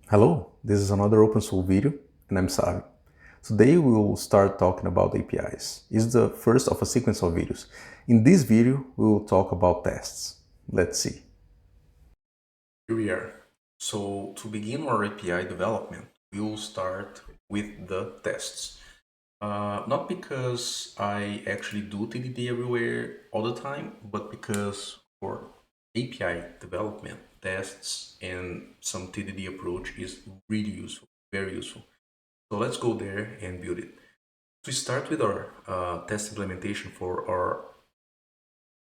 Hello, this is another OpenSwoole video, and I'm Savi. Today we will start talking about APIs. It's the first of a sequence of videos. In this video, we will talk about tests. Let's see. Here we are. So to begin our API development, we will start with the tests. Not because I actually do TDD everywhere all the time, but because for API development, tests and some TDD approach is really useful, very useful. So let's go there and build it. To start with our test implementation for our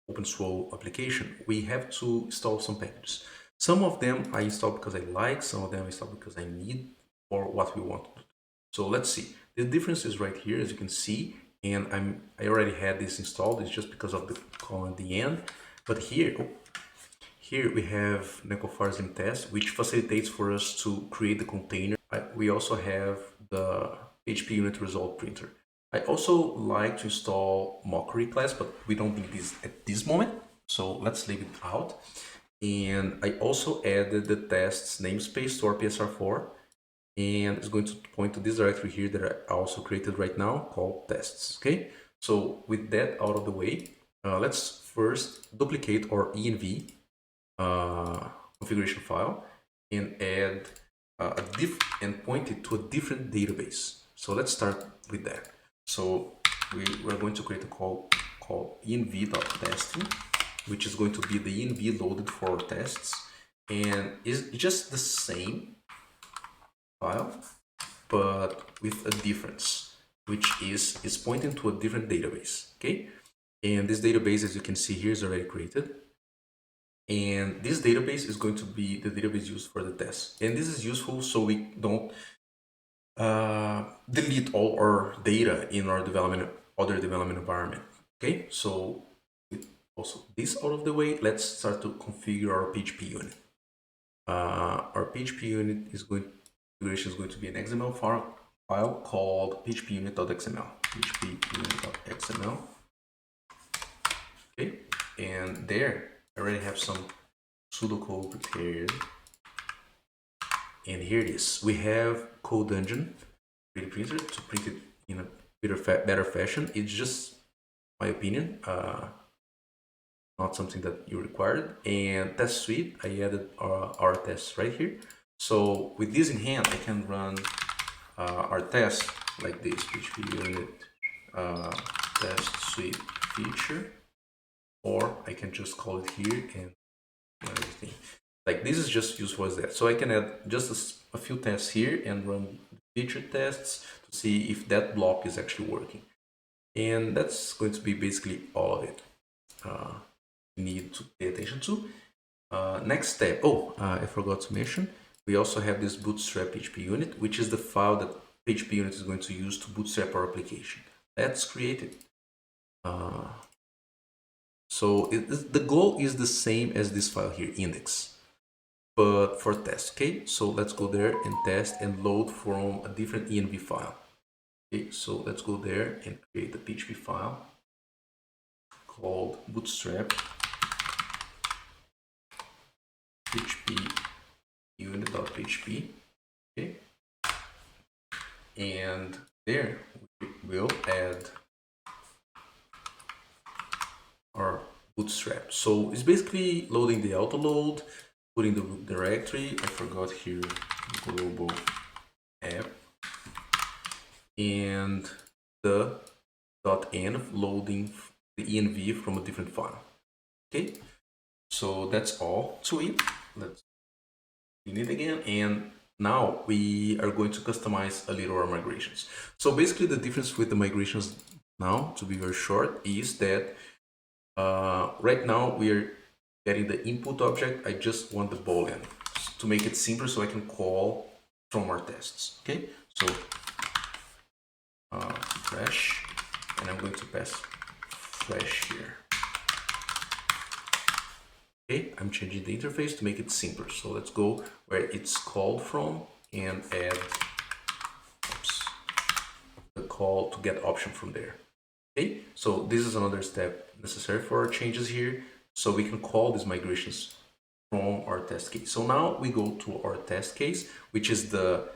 OpenSwoole application, we have to install some packages. Some of them I install because I like, some of them I install because I need for what we want to do. So let's see. The difference is right here, as you can see, and I already had this installed. It's just because of the call at the end. But here we have Necopharzim test, which facilitates for us to create the container. We also have the PHP unit result printer. I also like to install mockery class, but we don't need this at this moment. So let's leave it out. And I also added the tests namespace to our PSR4. And it's going to point to this directory here that I also created right now called tests. Okay. So with that out of the way, let's first duplicate our env configuration file and add and point it to a different database. So let's start with that. So we're going to create a call called env.testing, which is going to be the env loaded for our tests, and is just the same file, but with a difference, which is pointing to a different database. Okay, and this database, as you can see here, is already created. And this database is going to be the database used for the test. And this is useful so we don't delete all our data in our other development environment. Okay, so with also this out of the way, let's start to configure our PHP unit. Our PHP unit configuration is going to be an XML file called phpunit.xml. phpunit.xml. Okay, and there I already have some pseudocode prepared, and here it is. We have Code Dungeon 3D printer to print it in a better fashion. It's just my opinion, not something that you required. And test suite, I added our tests right here. So with this in hand, I can run our test like this: PHP unit test suite feature, or I can just call it here and everything. Like this is just useful as that. So I can add just a few tests here and run feature tests to see if that block is actually working. And that's going to be basically all of it. You need to pay attention to. Next step. I forgot to mention, we also have this bootstrap PHP unit, which is the file that PHP unit is going to use to bootstrap our application. Let's create it. So the goal is the same as this file here, index, but for test. Okay, so let's go there and test and load from a different env file. Okay, so let's go there and create a PHP file called bootstrap php unit.php. Okay, and there we will add our bootstrap. So it's basically loading the autoload, putting the root directory. I forgot here global app, and the .env loading the env from a different file. Okay, so that's all to it. Let's clean it again, and now we are going to customize a little our migrations. So basically the difference with the migrations now, to be very short, is that right now we are getting the input object. I just want the boolean to make it simpler so I can call from our tests. Okay, so fresh, and I'm going to pass fresh here. Okay, I'm changing the interface to make it simpler. So let's go where it's called from and add the call to get option from there. Okay, so this is another step necessary for our changes here. So we can call these migrations from our test case. So now we go to our test case, which is the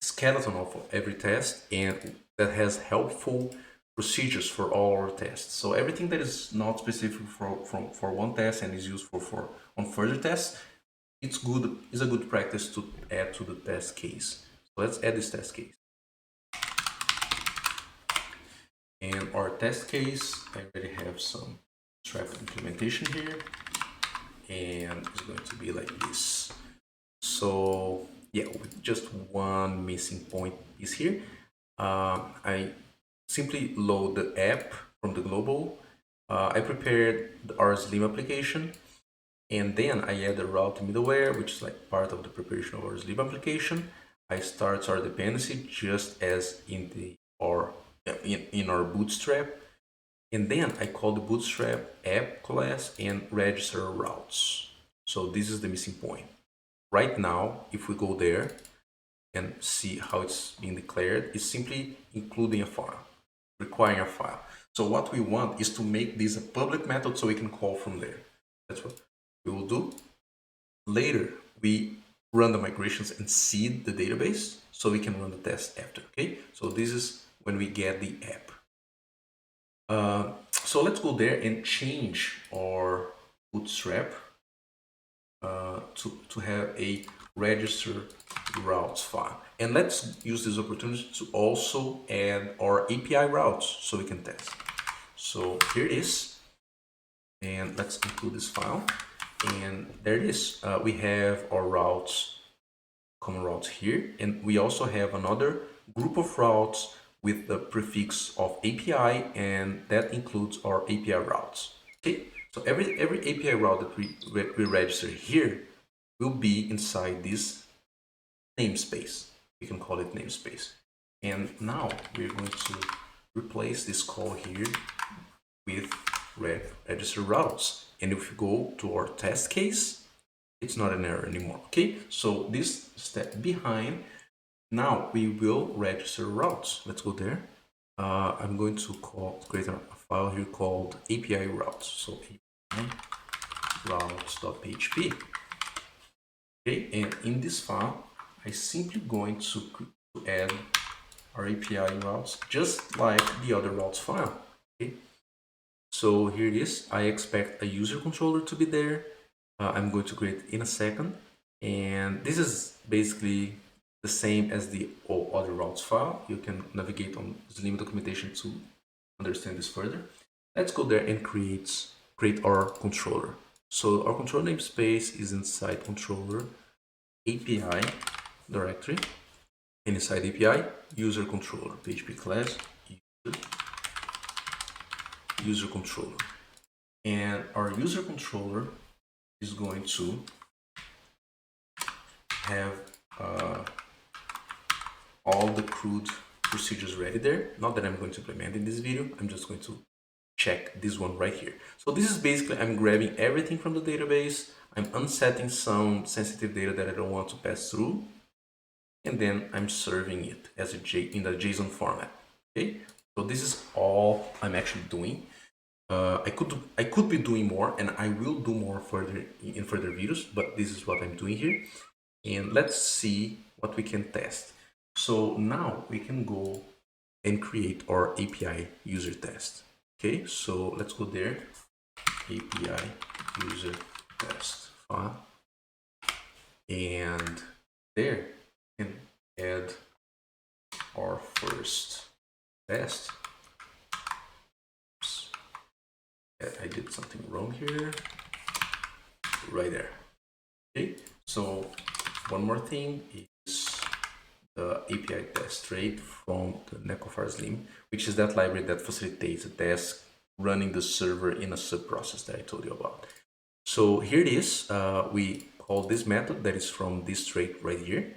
skeleton of every test, and that has helpful procedures for all our tests. So everything that is not specific for one test and is useful for on further tests, it's a good practice to add to the test case. So let's add this test case. And our test case, I already have some Bootstrap implementation here, and it's going to be like this. So yeah, with just one missing point is here. I simply load the app from the global. I prepared our Slim application, and then I add the route middleware, which is like part of the preparation of our Slim application. I start our dependency just as in our Bootstrap, and then I call the Bootstrap app class and register routes. So this is the missing point. Right now, if we go there and see how it's being declared, it's simply including a file, requiring a file. So what we want is to make this a public method so we can call from there. That's what we will do. Later, we run the migrations and seed the database so we can run the test after, okay? So this is when we get the app. So let's go there and change our Bootstrap to have a register routes file. And let's use this opportunity to also add our API routes so we can test. So here it is, and let's include this file. And there it is. We have our routes, common routes here, and we also have another group of routes with the prefix of API, and that includes our API routes. Okay, so every API route that we register here will be inside this namespace. We can call it namespace. And now we're going to replace this call here with register routes. And if we go to our test case, it's not an error anymore. Okay, so this step behind, now we will register routes. Let's go there. I'm going to create a file here called API routes. So API routes.php. Okay, and in this file, I simply going to add our API routes just like the other routes file. Okay, so here it is. I expect a user controller to be there. I'm going to create in a second, and this is basically the same as the all other routes file. You can navigate on Slim documentation to understand this further. Let's go there and create our controller. So our controller namespace is inside controller API directory, and inside API user controller, PHP class user controller, and our user controller is going to have all the CRUD procedures ready there. Not that I'm going to implement in this video, I'm just going to check this one right here. So this is basically, I'm grabbing everything from the database, I'm unsetting some sensitive data that I don't want to pass through, and then I'm serving it as in the JSON format. Okay, so this is all I'm actually doing. I could be doing more, and I will do more in further videos, but this is what I'm doing here. And let's see what we can test. So now we can go and create our API user test. Okay, so let's go there, API user test file, and there we can add our first test. Oops. I did something wrong here, right there. Okay, so one more thing is the API test rate from the Necofar Slim, which is that library that facilitates a task running the server in a sub-process that I told you about. So here it is. We call this method that is from this trait right here,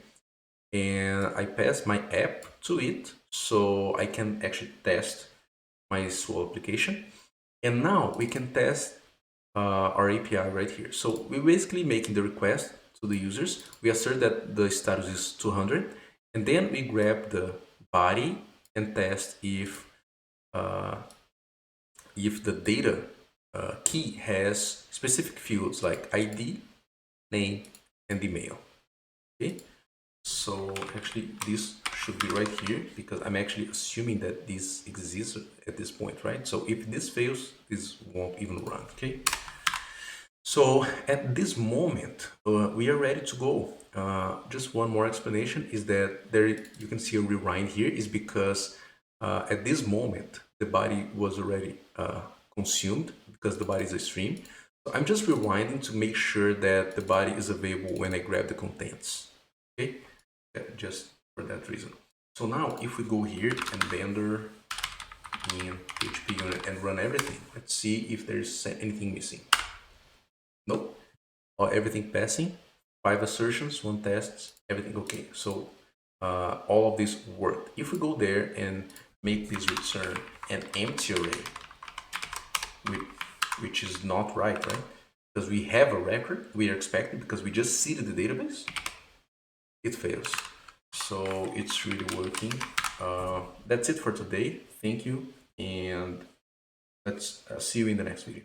and I pass my app to it so I can actually test my Swoole application. And now we can test our API right here. So we're basically making the request to the users. We assert that the status is 200, and then we grab the body and test if the data key has specific fields like ID name, and email. Okay, so actually this should be right here because I'm actually assuming that this exists at this point, right? So if this fails, this won't even run. Okay, so at this moment we are ready to go. Just one more explanation is that there you can see a rewind here is because at this moment the body was already consumed because the body is a stream. So I'm just rewinding to make sure that the body is available when I grab the contents. Okay, just for that reason. So now if we go here and vendor in PHP unit and run everything, let's see if there's anything missing. Nope, everything passing, 5 assertions, 1 test, everything okay. So all of this worked. If we go there and make this return an empty array, which is not right? Because we have a record we are expecting because we just seeded the database, it fails. So it's really working. That's it for today. Thank you, and let's see you in the next video.